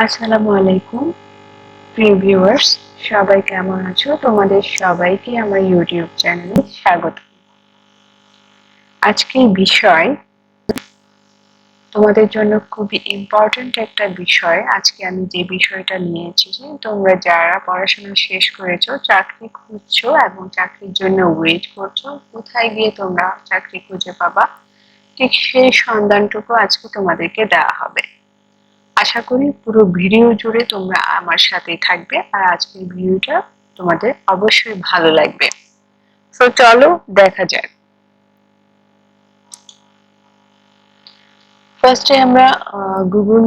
আসসালামু আলাইকুম প্রিয় ভিউয়ার্স, সবাই কেমন আছো? তোমাদের সবাইকে আমার ইউটিউব চ্যানেলে স্বাগত। আজকের বিষয় তোমাদের জন্য খুবই ইম্পর্ট্যান্ট একটা বিষয়। আজকে আমি যে বিষয়টা নিয়েছি যে তোমরা যারা পড়াশোনা শেষ করেছো, চাকরি খুঁজছো এবং চাকরির জন্য ওয়েট করছো, কোথায় গিয়ে তোমরা চাকরি খুঁজে পাবা, ঠিক সেই সন্ধানটুকু আজকে তোমাদেরকে দেওয়া হবে। আশা করি পুরো ভিডিও জুড়ে তোমরা আমার সাথেই থাকবে আর আজকের ভিডিওটা তোমাদের অবশ্যই ভালো লাগবে। তো চলো দেখা যাক। ফার্স্টে আমরা গুগল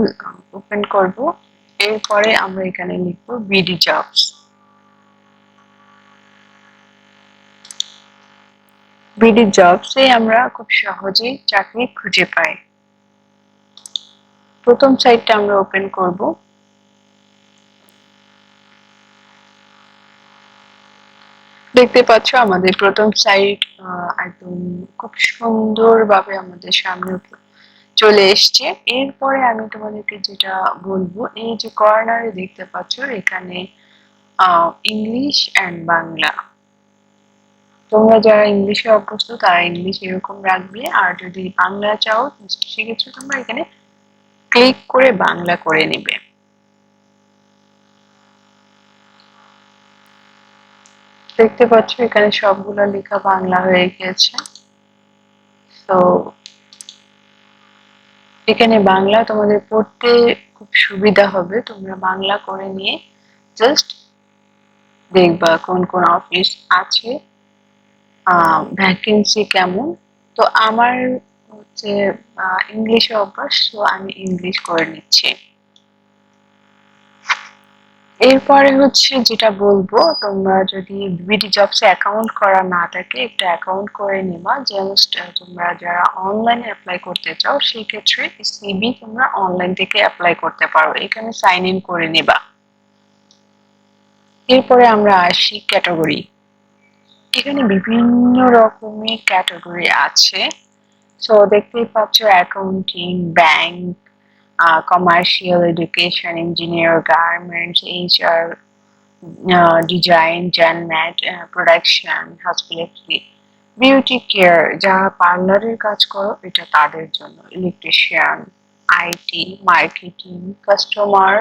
ওপেন করব, এরপরে আমরা এখানে লিখব বিডি জবস। বিডি জবসে আমরা খুব সহজেই চাকরি খুঁজে পাই। প্রথম সাইটটা আমরা ওপেন করব। দেখতে পাচ্ছ আমাদের প্রথম সাইট একদম খুব সুন্দরভাবে আমাদের সামনে চলে এসছে। এরপরে আমি তোমাদেরকে যেটা বলবো, এই যে কর্নারে দেখতে পাচ্ছ এখানে ইংলিশ এন্ড বাংলা। তোমরা যারা ইংলিশে অভ্যস্ত তারা ইংলিশ এরকম রাখবে, আর যদি বাংলা চাও সেক্ষেত্রে তোমরা এখানে ক্লিক করে বাংলা করে নিবে। দেখতে পাচ্ছ এখানে সবগুলো লেখা বাংলা হয়ে গেছে। তো এখানে বাংলা তোমাদের পড়তে খুব সুবিধা হবে, তোমরা বাংলা করে নিয়ে জাস্ট দেখবা কোন কোন অফিস আছে, ভ্যাকেন্সি কেমন। তো আমার হচ্ছে ইংলিশে অভ্যাস, তো আমি ইংলিশ করে নিচ্ছি। এরপরে হচ্ছে যেটা বলবো, তোমরা যদি বিডি জবসে অ্যাকাউন্ট করা না থাকে একটা অ্যাকাউন্ট করে নিবা। জাস্ট তোমরা যারা অনলাইনে অ্যাপ্লাই করতে চাও সেই ক্ষেত্রে সিভি তোমরা অনলাইন থেকে অ্যাপ্লাই করতে পারো, এখানে সাইন ইন করে নিবা। এরপরে আমরা আসি ক্যাটাগরি। এখানে বিভিন্ন রকমের ক্যাটাগরি আছে। সো দেখতেই পাচ্ছ accounting, bank, commercial, education, engineer, garments, HR, design, generate, production, hospitality, beauty care, যারা পার্লারের কাজ করো এটা তাদের জন্য, electrician, IT, marketing, customer,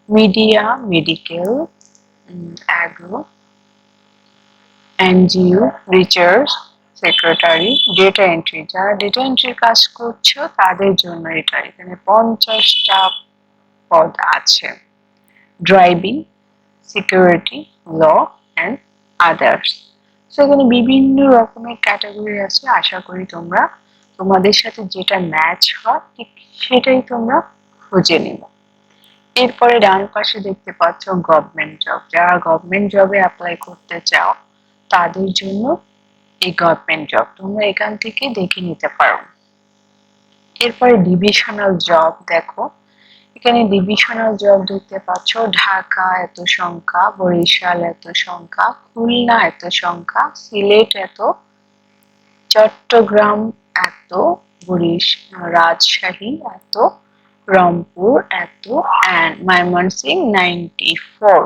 media, medical, agro, NGO, research, secretary, data entry, যারা ডেটা এন্ট্রির কাজ করছো তাদের জন্য এটা। এখানে 50টা পদ আছে। Driving, security, law and others. সেখানে বিভিন্ন রকমের ক্যাটাগরি আছে। আশা করি তোমরা তোমাদের সাথে যেটা ম্যাচ হয় ঠিক সেটাই তোমরা খুঁজে নিবে। এরপরে ডান পাশে দেখতে পাচ্ছ গভর্নমেন্ট জব, যারা গভর্নমেন্ট জবে অ্যাপ্লাই করতে চাও তাদের জন্য এই গভর্নমেন্ট জব, তোমরা এখান থেকে দেখে নিতে পারো। এরপরে ডিভিশনাল জব দেখো, এখানে ডিভিশনাল জব দেখতে পাচ্ছ। ঢাকা এত সংখ্যা, বরিশাল এত সংখ্যা, খুলনা এত সংখ্যা, সিলেট এত, চট্টগ্রাম এত, রাজশাহী এত, রংপুর এত, and Mymensingh 94।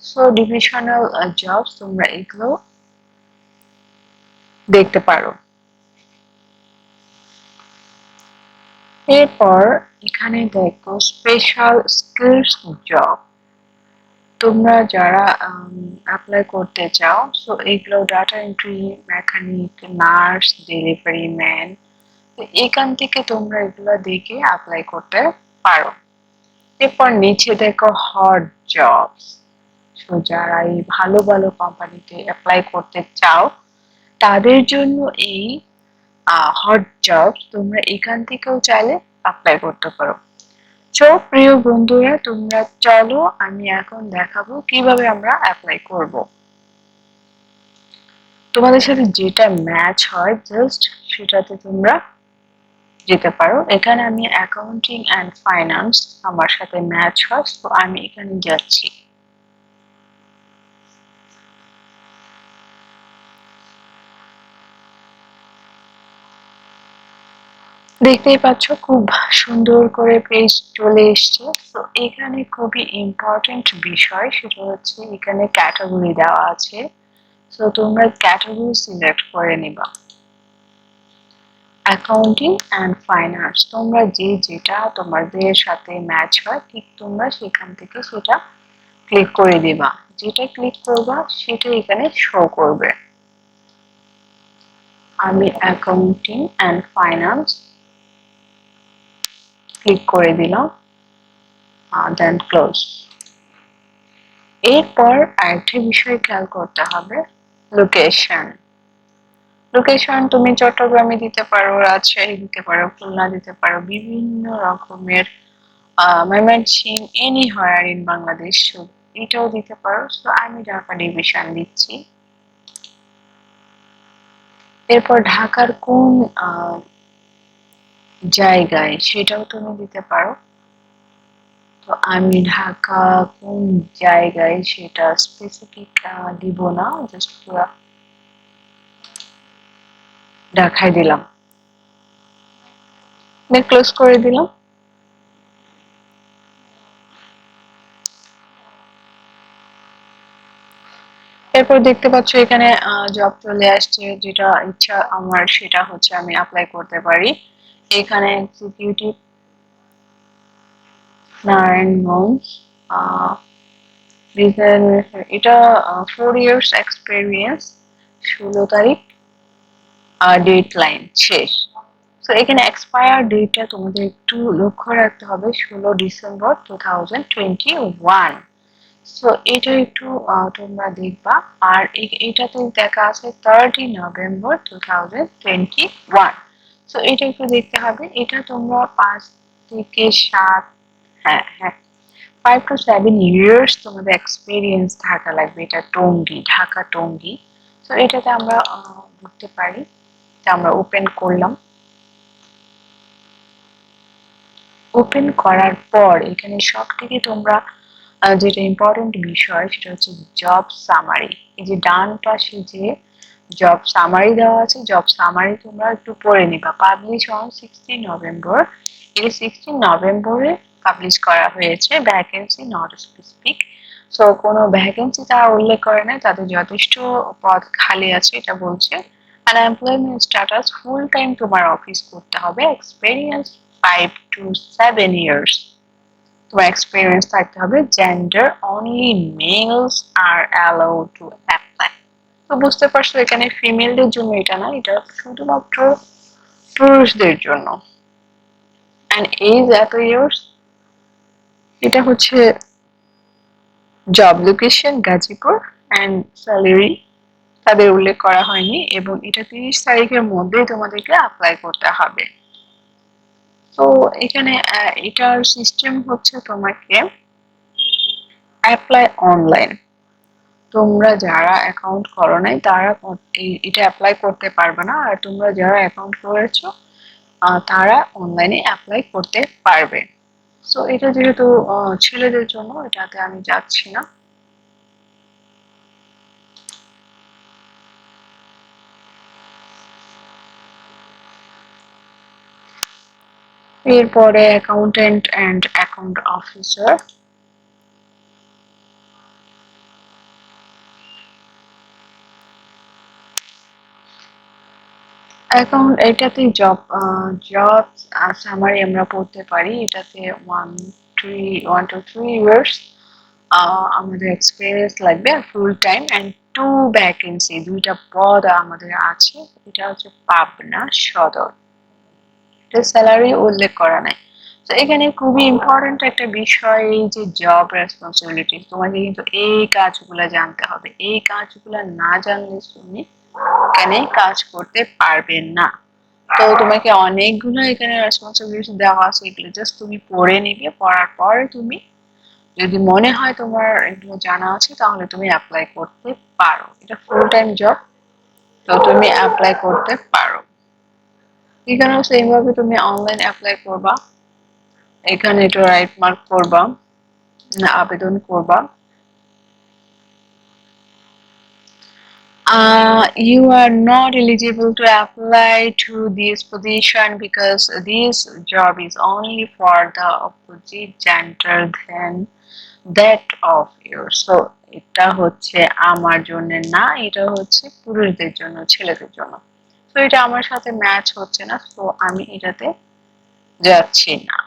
So divisional jobs তোমরা এগুলো দেখতে পারো। এরপর এখানে দেখো স্পেশাল স্কিলস জব, তোমরা যারা অ্যাপ্লাই করতে চাও, সো এগুলো data entry, mechanic, nurse, delivery man, তো এখান থেকে তোমরা এগুলো দেখে অ্যাপ্লাই করতে পারো। এরপর নিচে দেখো হট জবস, সো যারা এই ভালো ভালো কোম্পানিতে অ্যাপ্লাই করতে চাও তাদের জন্য এই হট জবস, তোমরা এখান থেকেও চাইলে অ্যাপ্লাই করতে পারো। সো প্রিয় বন্ধুরা, তোমরা চলো আমি এখন দেখাবো কিভাবে আমরা অ্যাপ্লাই করব। তোমাদের সাথে যেটা ম্যাচ হয় জাস্ট সেটাতে তোমরা যেতে পারো। এখানে আমি অ্যাকাউন্টিং অ্যান্ড ফাইন্যান্স আমার সাথে ম্যাচ হয়, তো আমি এখানে যাচ্ছি। দেখতেই পাচ্ছ খুব সুন্দর করে পেজ চলে এসছে। তো এখানে খুবই ইম্পর্টেন্ট বিষয় সেটা হচ্ছে এখানে ক্যাটাগরি দেওয়া আছে। তো তোমরা ক্যাটাগরি সিলেক্ট করে নিবা। অ্যাকাউন্টিং অ্যান্ড ফাইন্যান্স, তোমরা যেটা তোমাদের সাথে ম্যাচ হয় ঠিক তোমরা সেখান থেকে সেটা ক্লিক করে দিবা। যেটা ক্লিক করবা সেটা এখানে শো করবে। আমি অ্যাকাউন্টিং অ্যান্ড ফাইন্যান্স ক্লিক করে দিলাম, দেন ক্লোজ। এরপর আরেকটা বিষয় খেয়াল করতে হবে, লোকেশন। লোকেশন তুমি চট্টগ্রামে দিতে পারো, রাজশাহী দিতে পারো, খুলনা দিতে পারো, বিভিন্ন রকমের Mymensingh, any where in Bangladesh এটাও দিতে পারো। তো আমি ঢাকা ডিভিশন দিচ্ছি। এরপর ঢাকার কোন জায়গায় সেটাও তুমি দিতে পারো। তো আমি ঢাকা কোন জায়গায় সেটা স্পেসিফিক দিব না, জাস্ট পুরো ঢাকায় দিলাম, ক্লোজ করে দিলাম। এরপর দেখতে পাচ্ছ এখানে জব চলে আসছে, যেটা ইচ্ছা আমার সেটা হচ্ছে আমি অ্যাপ্লাই করতে পারি। এখানে এক্সিকিউটিভ নারায়ণগঞ্জ, এটা 4 years এক্সপেরিয়েন্স, 16 তারিখ ডেট লাইন শেষ। তো এখানে এক্সপায়ার ডেটটা তোমাদের একটু লক্ষ্য রাখতে হবে, 16 ডিসেম্বর 2021। সো এটা একটু তোমরা দেখবা। আর এটাতে দেখা আছে 30 নভেম্বর 2021। সো এটা একটু দেখতে হবে, এটা তোমরা 5 থেকে 7, হ্যাঁ হ্যাঁ, 5 to 7 years তোমাদের এক্সপিরিয়েন্স থাকা লাগবে। এটা টঙ্গী, ঢাকা টঙ্গী। তো এটাতে আমরা ঢুকতে পারি। আমরা ওপেন করলাম। ওপেন করার পর এখানে সব থেকে তোমরা যেটা ইম্পর্টেন্ট বিষয় সেটা হচ্ছে জব সামারি। এই যে ডান পাশে যে জব সামারি দেওয়া আছে, জব সামারি তোমরা একটু পড়ে নিবা। পাবলিশ অন 16 নভেম্বর, এই 16 নভেম্বরে পাবলিশ করা হয়েছে। Vacancy not specific. সো কোনো ভ্যাকেন্সি তারা উল্লেখ করে নাই, তাদের যথেষ্ট পদ খালি আছে এটা বলছে। আনএমপ্লয়মেন্ট স্ট্যাটাস ফুল টাইম তোমার অফিস করতে হবে, এক্সপেরিয়েন্স 5 to 7 years তোমার এক্সপিরিয়েন্স থাকতে হবে। Gender only males are allowed to apply. তো বুঝতে পারছো এখানে ফিমেলদের জন্য এটা না, এটা শুধুমাত্র পুরুষদের জন্য। অ্যান্ড এজ এত ইয়ার্স, এটা হচ্ছে job location Gazipur, and salary তাদের উল্লেখ করা হয়নি, এবং এটা 30 তারিখের মধ্যেই তোমাদেরকে অ্যাপ্লাই করতে হবে। তো এখানে এটার সিস্টেম হচ্ছে তোমাকে অ্যাপ্লাই অনলাইন। তোমরা যারা অ্যাকাউন্ট করো নাই তারা এটা অ্যাপ্লাই করতে পারবে না, আর তোমরা যারা অ্যাকাউন্ট করেছো তারা অনলাইনে অ্যাপ্লাই করতে পারবে। সো এটা যেহেতু ছেলেদের জন্য, এটাতে আমি যাচ্ছি না। এরপরে accountant and account officer. Account, এটাতে জব সামারি আমরা পড়তে পারি। এটাতে 1 to 3 years আমাদের এক্সপিরিয়েন্স লাগবে, আর ফুল টাইম, অ্যান্ড 2 ভ্যাকেন্সি, 2টা পদ আমাদের আছে। এটা হচ্ছে পাবনা সদর। এটা স্যালারি উল্লেখ করা নাই। তো এখানে খুবই ইম্পর্টেন্ট একটা বিষয়, এই যে জব রেসপন্সিবিলিটি, তোমাকে কিন্তু এই কাজগুলো জানতে হবে। এই কাজগুলো না জানলে তুমি এখানে কাজ করতে পারবে না। তো তোমাকে অনেকগুলো এখানে রেসপন্সিবিলিটি দেওয়া আছে, এগুলো জাস্ট তুমি পড়ে নিবে। পড়ার পরে তুমি যদি মনে হয় তোমার এগুলো জানা আছে তাহলে তুমি অ্যাপ্লাই করতে পারো। এটা ফুল টাইম জব, তো তুমি অ্যাপ্লাই করতে পারো। এখানেও সেম ভাবে তুমি অনলাইন অ্যাপ্লাই করবা। এখানে এটা রাইট মার্ক করবা, আবেদন করবা। You are not eligible to apply to this position because this job is only for the opposite gender than that of yours. So এটা হচ্ছে আমার জন্য না, এটা হচ্ছে পুরুষদের জন্য, ছেলেদের জন্য। তো এটা আমার সাথে ম্যাচ হচ্ছে না, তো আমি এটাতে যাচ্ছি না।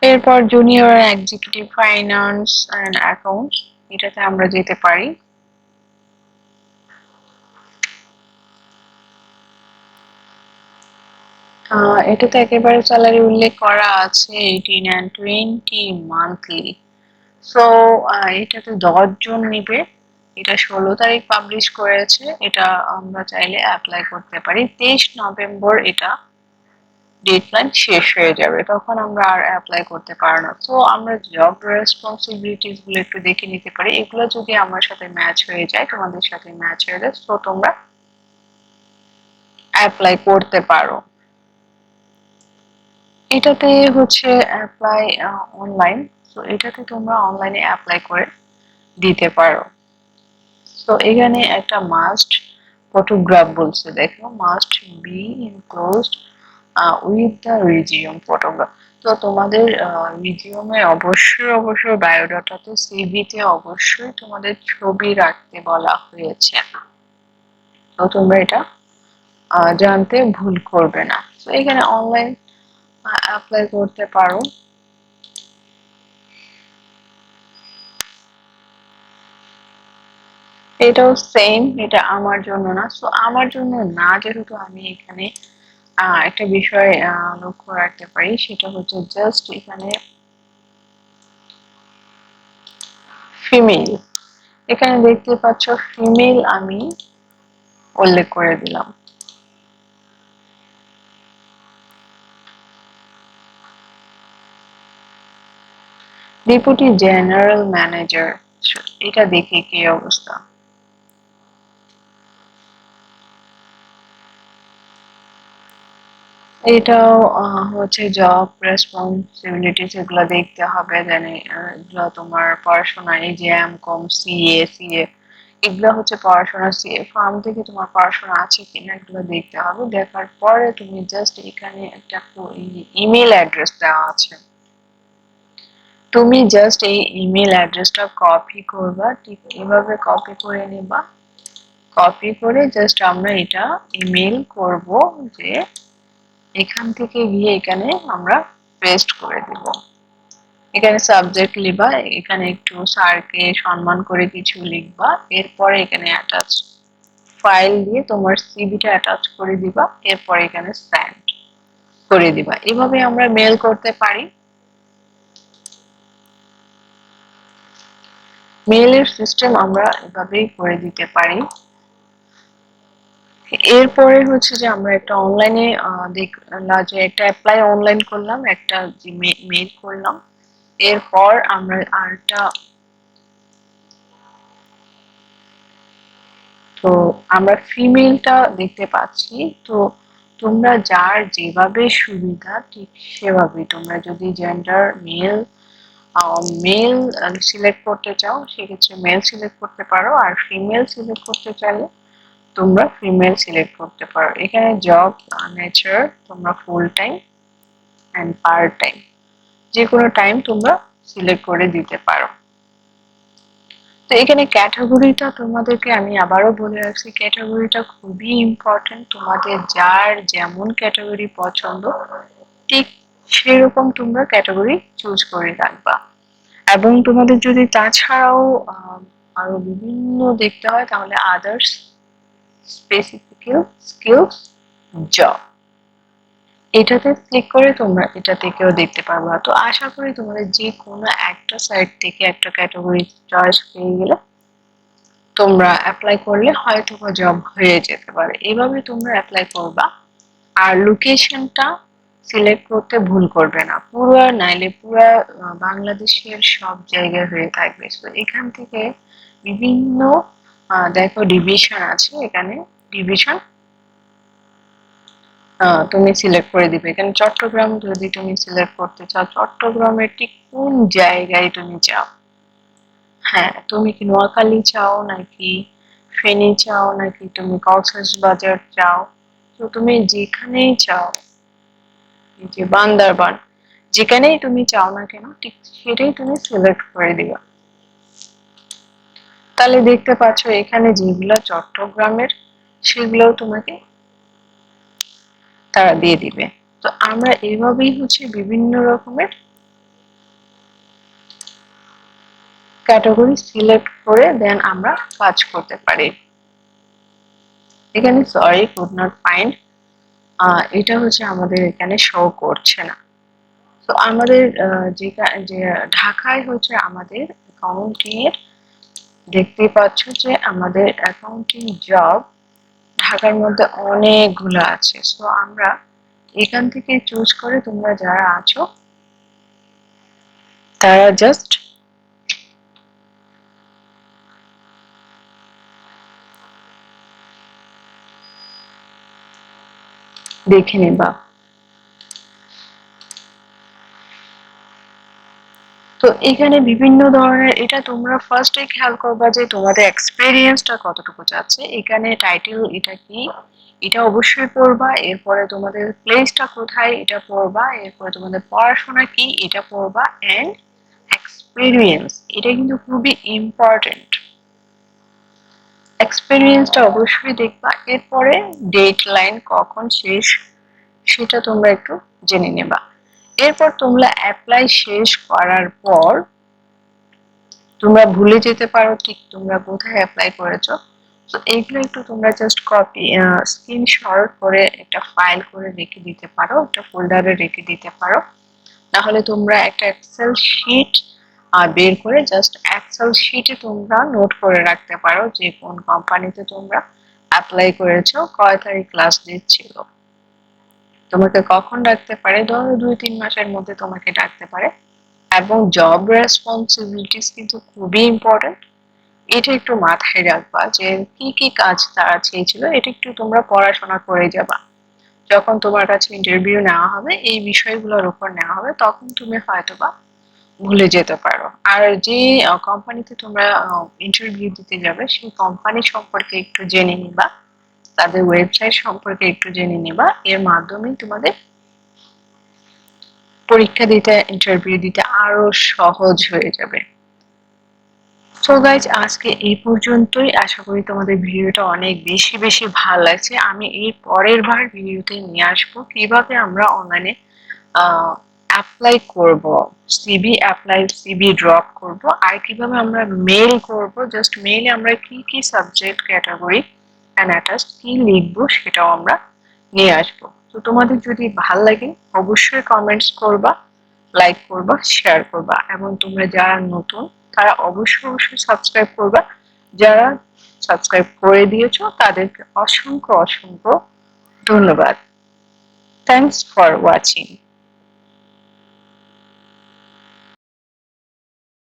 এরপর junior executive finance and accounts, এটাতে আমরা যেতে পারি। এটাতে একেবারে স্যালারি উল্লেখ করা আছে 18 and 20 মান্থলি। সো এটাতে 10 জন নিবে। এটা 16 তারিখ পাবলিশ করেছে। এটা আমরা চাইলে অ্যাপ্লাই করতে পারি। 23 নভেম্বর এটা ডেডলাইন শেষ হয়ে যাবে, তখন আমরা আর অ্যাপ্লাই করতে পারবো না। তো আমরা জব রেসপন্সিবিলিটিস গুলো একটু দেখে নিতে পারি। এগুলো যদি আমার সাথে ম্যাচ হয়ে যায়, তোমাদের সাথে ম্যাচ হয়ে যায়, তো তোমরা অ্যাপ্লাই করতে পারো। এটাতে হচ্ছে অ্যাপ্লাই অনলাইন, তো এটাতে তোমরা অনলাইনে অ্যাপ্লাই করে দিতে পারো। তো এখানে একটা মাস্ট ফটোগ্রাফ বলছে, দেখো must be enclosed with the resume photograph. তো তোমাদের রিজিউমে অবশ্যই বায়োডাটাতে সিভিতে অবশ্যই তোমাদের ছবি রাখতে বলা হয়েছে। তো তোমরা এটা জানতে ভুল করবে না। তো এখানে অনলাইন অ্যাপ্লাই করতে পারো। এটাও সেম, এটা আমার জন্য না। সো আমার জন্য না যেহেতু, আমি এখানে একটা বিষয় লক্ষ্য রাখতে পারি, সেটা হচ্ছে জাস্ট এখানে ফিমেল, এখানে দেখতে পাচ্ছ ফিমেল আমি উল্লেখ করে দিলাম। ডেপুটি জেনারেল ম্যানেজার, এটা দেখি কি অবস্থা। এটাও হচ্ছে জব রেসপন্সিবিলিটিস, এগুলো দেখতে হবে। জানি এগুলো তোমার পড়াশোনা, এই যে এম.কম, সিএ, এগুলো হচ্ছে পড়াশোনা। সিএ ফার্ম থেকে তোমার পড়াশোনা আছে কিনা এগুলো দেখতে হবে। দেখার পরে তুমি জাস্ট এখানে একটা ইমেল অ্যাড্রেস দেওয়া আছে, তুমি জাস্ট এই ইমেল অ্যাড্রেসটা কপি করবা। ঠিক এভাবে কপি করে নিবা। কপি করে জাস্ট আমরা এটা ইমেল করব, যে এখান থেকে গিয়ে এখানে আমরা পেস্ট করে দিব। এখানে সাবজেক্ট লিখবা, এখানে একটু স্যারকে সম্মান করে কিছু লিখবা, এরপরে এখানে অ্যাটাচ ফাইল দিয়ে তোমার সিভিটা অ্যাটাচ করে দিবা, এরপরে এখানে সেন্ড করে দিবা। এভাবে আমরা মেল করতে পারি। মেইলের সিস্টেম আমরা এভাবেই করে দিতে পারি। এরপরে হচ্ছে যে আমরা একটা অনলাইনে দেখলাম যে একটা অ্যাপ্লাই অনলাইন করলাম, একটা মেইল করলাম। এরপর আমরা আরেকটা, তো আমরা ফিমেলটা দেখতে পাচ্ছি। তো তোমরা যার যেভাবে সুবিধা ঠিক সেভাবে, তোমরা যদি জেন্ডার মেল মেল সিলেক্ট করতে চাও সেক্ষেত্রে মেল সিলেক্ট করতে পারো, আর ফিমেল সিলেক্ট করতে চাইলে তোমরা ফিমেল সিলেক্ট করতে পারো। এখানে জব নেচার তোমরা full time and part time, যে কোনো টাইম তোমরা সিলেক্ট করে দিতে পারো। তো এখানে ক্যাটাগরিটা তোমাদেরকে আমি আবারও বলে রাখছি, ক্যাটাগরিটা খুবই ইম্পর্টেন্ট। তোমাদের যার যেমন ক্যাটাগরি পছন্দ ঠিক সেরকম তোমরা ক্যাটাগরি চুজ করে রাখবা। এবং তোমাদের যদি তাছাড়াও আরো বিভিন্ন দেখতে হয়, তাহলে আদার্স স্পেসিফিক স্কিলস জব, এটাতে ক্লিক করে তোমরা এটা থেকেও দেখতে পারবা। তো আশা করি তোমাদের যে কোনো একটা সাইট থেকে একটা ক্যাটাগরি চয়েস পেয়ে গেলে তোমরা অ্যাপ্লাই করলে হয়তো বা জব হয়ে যেতে পারে। এভাবে তোমরা অ্যাপ্লাই করবা। আর লোকেশনটা সিলেক্ট করতে ভুল করবে না, পুরো নাইলে পুরো বাংলাদেশের সব জায়গায় হয়ে থাকবে। তো এখান থেকে বিভিন্ন দেখো ডিভিশন আছে, এখানে ডিভিশন তুমি সিলেক্ট করে দিবে। এখানে চট্টগ্রাম যদি তুমি সিলেক্ট করতে চাও, চট্টগ্রামের ঠিক কোন জায়গায় তুমি চাও হ্যাঁ, তুমি কি নোয়াখালী চাও নাকি ফেনী চাও নাকি তুমি কক্সবাজার চাও, তো তুমি যেখানেই চাও, এই যে বান্দরবান, যেখানেই তুমি চাও না কেন ঠিক সেটাই তুমি সিলেক্ট করে দিবা। তাহলে দেখতে পাচ্ছ এখানে যেগুলো চট্টগ্রামের সেগুলোও তোমাকে তারা দিয়ে দিবে। তো আমরা এইভাবেই বিভিন্ন রকমের ক্যাটাগরি সিলেক্ট করে দেন আমরা কাজ করতে পারি। এখানে সরি কুড নট ফাইন্ড, এটা আমাদের এখানে শো করছে না। তো আমাদের যে ঢাকায় আমাদের অ্যাকাউন্টিং এর, দেখতেই পাচ্ছ যে আমাদের অ্যাকাউন্টিং জব ঢাকার মধ্যে অনেকগুলো আছে। সো আমরা এখান থেকে চুজ করে তোমরা যারা আছো তারা জাস্ট দেখে নেবা। তো এখানে বিভিন্ন ধরনের, এটা তোমরা ফার্স্টে খেয়াল করবা যে তোমাদের এক্সপেরিয়েন্সটা কতটুকু যাচ্ছে। এখানে টাইটেল এটা কি এটা অবশ্যই পড়বা, এরপরে তোমাদের প্লেসটা কোথায় এটা পড়বা, এরপরে তোমাদের পড়াশোনা কি এটা পড়বা, এন্ড এক্সপেরিয়েন্স এটা কিন্তু খুবই ইম্পর্টেন্ট। এক্সপেরিয়েন্সটা অবশ্যই দেখবা, এরপরে ডেট লাইন কখন শেষ সেটা তোমরা একটু জেনে নেবা। এরপর তোমরা অ্যাপ্লাই শেষ করার পর তোমরা ভুলে যেতে পারো ঠিক তোমরা কোথায় অ্যাপ্লাই করেছো। তো এইগুলো একটু তোমরা জাস্ট কপি স্ক্রিনশট করে একটা ফাইল করে রেখে দিতে পারো, একটা ফোল্ডারে রেখে দিতে পারো। তাহলে তোমরা একটা এক্সেল শিট বের করে জাস্ট এক্সেল শিটে তোমরা নোট করে রাখতে পারো যে কোন কোম্পানিতে তোমরা অ্যাপ্লাই করেছো, কয় তারিখ লাস্ট ডেট ছিল, তোমাকে কখন ডাকতে পারে, ধরো 2-3 মাসের মধ্যে তোমাকে ডাকতে পারে। এবং জব রেসপন্সিবিলিটিস কিন্তু খুবই ইম্পর্টেন্ট, এটা একটু মাথায় রাখবা যে কি কি কাজ তারা চেয়েছিল, এটা একটু তোমরা পড়াশোনা করে যাবা। যখন তোমার কাছে ইন্টারভিউ নেওয়া হবে, এই বিষয়গুলোর উপর নেওয়া হবে, তখন তুমি হয়তোবা ভুলে যেতে পারো। আর যে কোম্পানিতে তোমরা ইন্টারভিউ দিতে যাবে সেই কোম্পানি সম্পর্কে একটু জেনে নিবা, তাদের ওয়েবসাইট সম্পর্কে একটু জেনে নিবা, এর মাধ্যমে তোমাদের পরীক্ষা দিতে, ইন্টারভিউ দিতে আরো সহজ হয়ে যাবে। সো গাইজ আজকে এই পর্যন্তই, আশা করি তোমাদের ভিডিওটা অনেক বেশি বেশি ভালো লাগছে। আমি এর পরের বার ভিডিওতে নিয়ে আসবো কিভাবে আমরা অনলাইনে অ্যাপ্লাই করব, সিবি ড্রপ করব, আর কিভাবে আমরা মেল করব, জাস্ট মেইলে আমরা কি কি সাবজেক্ট ক্যাটাগরি এন্ড অ্যাটাচড কি লিখবো সেটাও আমরা নিয়ে আসবো। তো তোমাদের যদি ভালো লাগে অবশ্যই কমেন্টস করবা, লাইক করবা, শেয়ার করবা, এবং তোমরা যারা নতুন তারা অবশ্যই অবশ্যই সাবস্ক্রাইব করবা। যারা সাবস্ক্রাইব করে দিয়েছো তাদেরকে অসংখ্য অসংখ্য ধন্যবাদ। Thanks for watching.